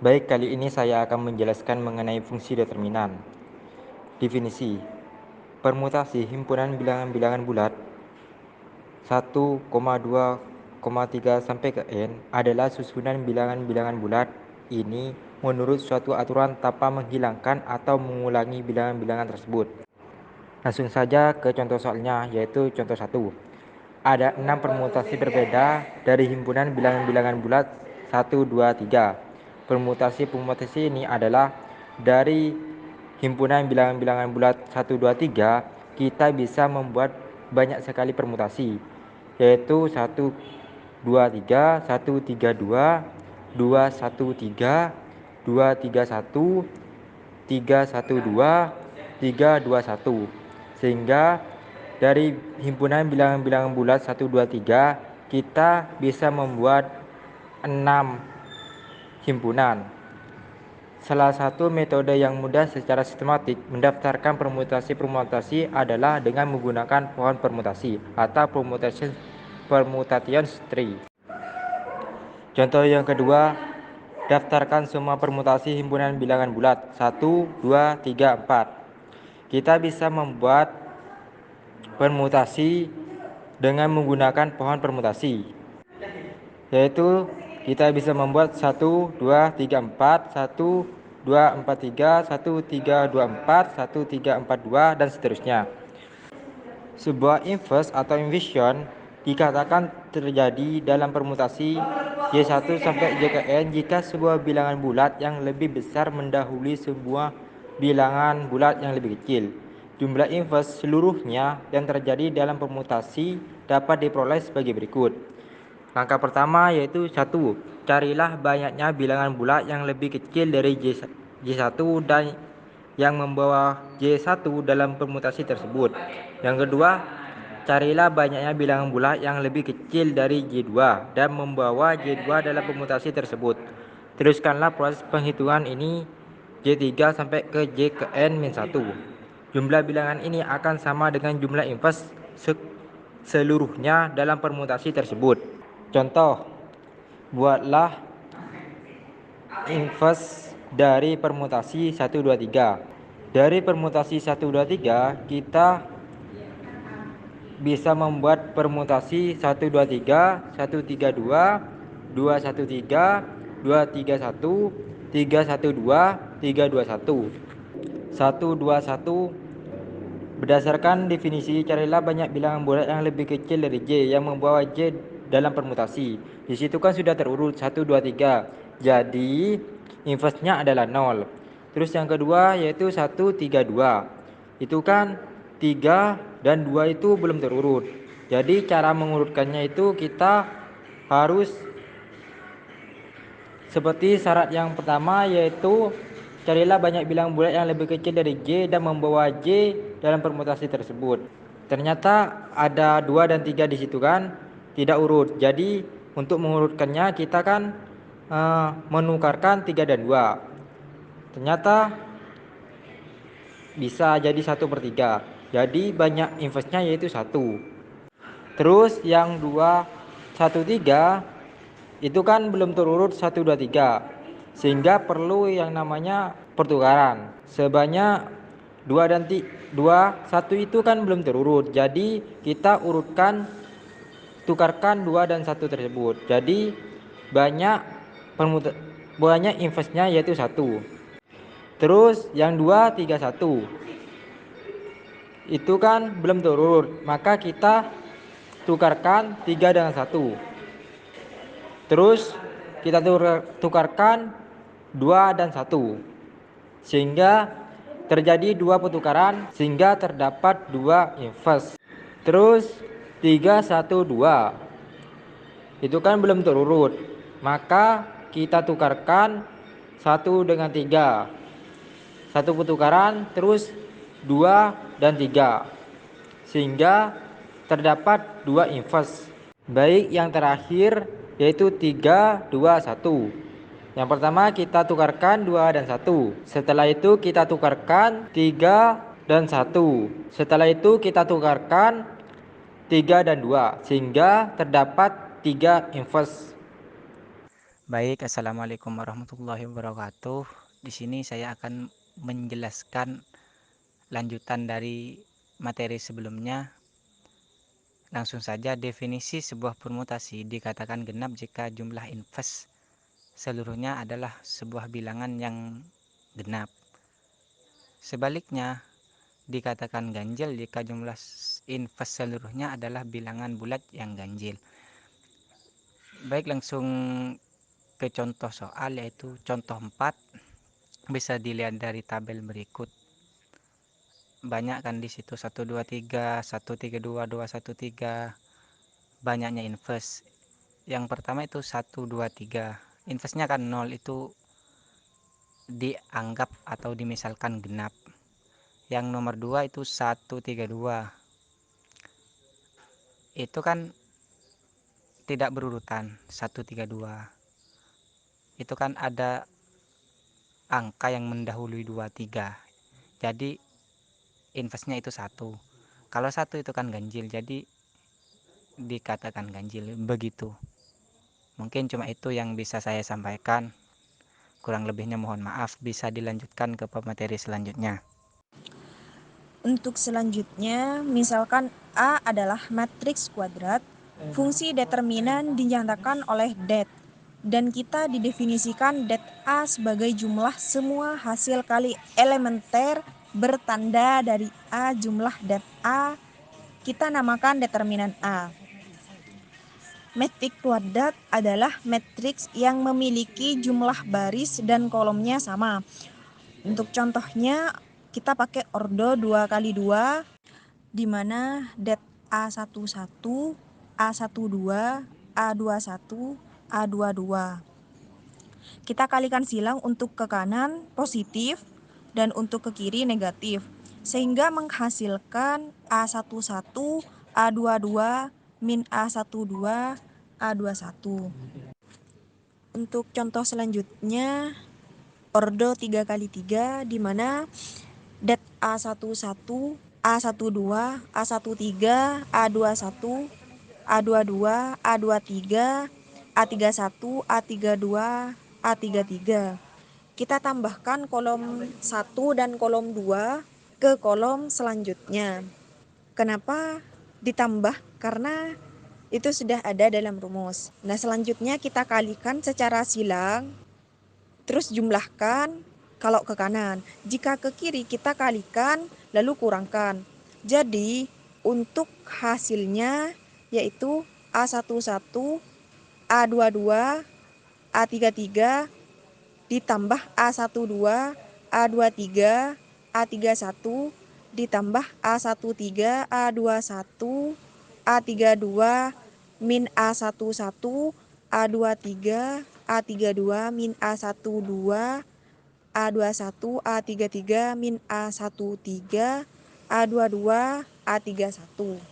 Baik, kali ini saya akan menjelaskan mengenai fungsi determinan. Definisi. Permutasi himpunan bilangan-bilangan bulat 1, 2, 3 sampai ke n adalah susunan bilangan-bilangan bulat ini menurut suatu aturan tanpa menghilangkan atau mengulangi bilangan-bilangan tersebut. Langsung saja ke contoh soalnya, yaitu contoh 1. Ada 6 permutasi berbeda dari himpunan bilangan-bilangan bulat 1, 2, 3. Permutasi-permutasi ini adalah dari himpunan bilangan-bilangan bulat 1, 2, 3, kita bisa membuat banyak sekali permutasi, yaitu 1, 2, 3, 1, 3, 2, 2, 1, 3, 2, 3, 1, 3, 1, 2, 3, 2, 1. Sehingga dari himpunan bilangan-bilangan bulat 1, 2, 3, kita bisa membuat 6 himpunan. Salah satu metode yang mudah secara sistematik mendaftarkan permutasi-permutasi adalah dengan menggunakan pohon permutasi atau permutation tree. Contoh yang kedua, daftarkan semua permutasi himpunan bilangan bulat 1, 2, 3, 4. Kita bisa membuat permutasi dengan menggunakan pohon permutasi, yaitu kita bisa membuat 1, 2, 3, 4, 1, 2, 4, 3, 1, 3, 2, 4, 1, 3, 4, 2, dan seterusnya. Sebuah inverse atau inversion dikatakan terjadi dalam permutasi Y1 sampai JKN jika sebuah bilangan bulat yang lebih besar mendahului sebuah bilangan bulat yang lebih kecil. Jumlah inverse seluruhnya yang terjadi dalam permutasi dapat diperoleh sebagai berikut. Langkah pertama yaitu 1. Carilah banyaknya bilangan bulat yang lebih kecil dari J1 dan yang membawa J1 dalam permutasi tersebut. Yang kedua, carilah banyaknya bilangan bulat yang lebih kecil dari J2 dan membawa J2 dalam permutasi tersebut. Teruskanlah proses penghitungan ini J3 sampai ke J ke N-1. Jumlah bilangan ini akan sama dengan jumlah inverse seluruhnya dalam permutasi tersebut. Contoh, buatlah inverse dari permutasi 1, 2, 3. Dari permutasi 1, 2, 3, kita bisa membuat permutasi 1, 2, 3, 1, 3, 2, 2, 1, 3, 2, 3, 1, 3, 1, 2, 3, 2, 1. 1, 2, 1. Berdasarkan definisi, carilah banyak bilangan bulat yang lebih kecil dari J yang membawa J dalam permutasi. Di situ kan sudah terurut 1, 2, 3. Jadi inverse-nya adalah 0. Terus yang kedua yaitu 1, 3, 2. Itu kan 3 dan 2 itu belum terurut. Jadi cara mengurutkannya itu kita harus seperti syarat yang pertama, yaitu carilah banyak bilangan bulat yang lebih kecil dari J dan membawa J dalam permutasi tersebut. Ternyata ada 2 dan 3 di situ kan tidak urut. Jadi untuk mengurutkannya kita kan menukarkan 3 dan 2. Ternyata bisa jadi 1/3. Jadi banyak inverse-nya yaitu 1. Terus yang 2, 1, 3 itu kan belum terurut 1, 2, 3. Sehingga perlu yang namanya pertukaran. Sebanyak 2 dan 2, 1 itu kan belum terurut. Jadi kita tukarkan 2 dan 1 tersebut. Jadi banyak inverse-nya yaitu 1. Terus yang 2, 3, 1. Itu kan belum terurut. Maka kita tukarkan 3 dengan 1. Terus kita tukarkan 2 dan 1. Sehingga terjadi 2 pertukaran sehingga terdapat 2 inverse. Terus 3, 1, 2. Itu kan belum terurut. Maka kita tukarkan 1 dengan 3. 1 pertukaran terus 2 dan 3. Sehingga terdapat 2 inverse. Baik, yang terakhir yaitu 3, 2, 1. Yang pertama kita tukarkan 2 dan 1. Setelah itu kita tukarkan 3 dan 1. Setelah itu kita tukarkan 3 dan 2. Sehingga terdapat 3 inverse. Baik, assalamualaikum warahmatullahi wabarakatuh. Di sini saya akan menjelaskan lanjutan dari materi sebelumnya. Langsung saja, definisi sebuah permutasi dikatakan genap jika jumlah invers seluruhnya adalah sebuah bilangan yang genap. Sebaliknya, dikatakan ganjil jika jumlah invers seluruhnya adalah bilangan bulat yang ganjil. Baik, langsung ke contoh soal, yaitu contoh 4. Bisa dilihat dari tabel berikut. Banyak kan di situ 1 2 3, 1 3 2, 2 1 3. Banyaknya invers. Yang pertama itu 1 2 3. Inversnya kan 0, itu dianggap atau dimisalkan genap. Yang nomor 2 itu 1 3 2. Itu kan tidak berurutan 1 3 2. Itu kan ada angka yang mendahului 2 3. Jadi inversnya itu 1. Kalau 1 itu kan ganjil, jadi dikatakan ganjil. Begitu. Mungkin cuma itu yang bisa saya sampaikan. Kurang lebihnya mohon maaf. Bisa dilanjutkan ke pemateri selanjutnya. Untuk selanjutnya, misalkan A adalah matriks kuadrat, fungsi determinan dinyatakan oleh det, dan kita didefinisikan det A sebagai jumlah semua hasil kali elementer bertanda dari A jumlah det A, kita namakan determinan A. Matriks kuadrat adalah matriks yang memiliki jumlah baris dan kolomnya sama. Untuk contohnya, kita pakai ordo 2 kali 2, di mana det A11, A12, A21, A22. Kita kalikan silang untuk ke kanan positif dan untuk ke kiri negatif, sehingga menghasilkan A11, A22, min A12, A21. Untuk contoh selanjutnya, ordo 3 kali 3, di mana det A11, A12, A13, A21, A22, A23, A31, A32, A33. Kita tambahkan kolom 1 dan kolom 2 ke kolom selanjutnya. Kenapa ditambah? Karena itu sudah ada dalam rumus. Nah, selanjutnya kita kalikan secara silang, terus jumlahkan kalau ke kanan. Jika ke kiri kita kalikan lalu kurangkan. Jadi untuk hasilnya yaitu A11, A22, A33 ditambah A12, A23, A31 ditambah A13, A21, A32 min A11, A23, A32 min A12, A21, A33 min A13, A22, A31.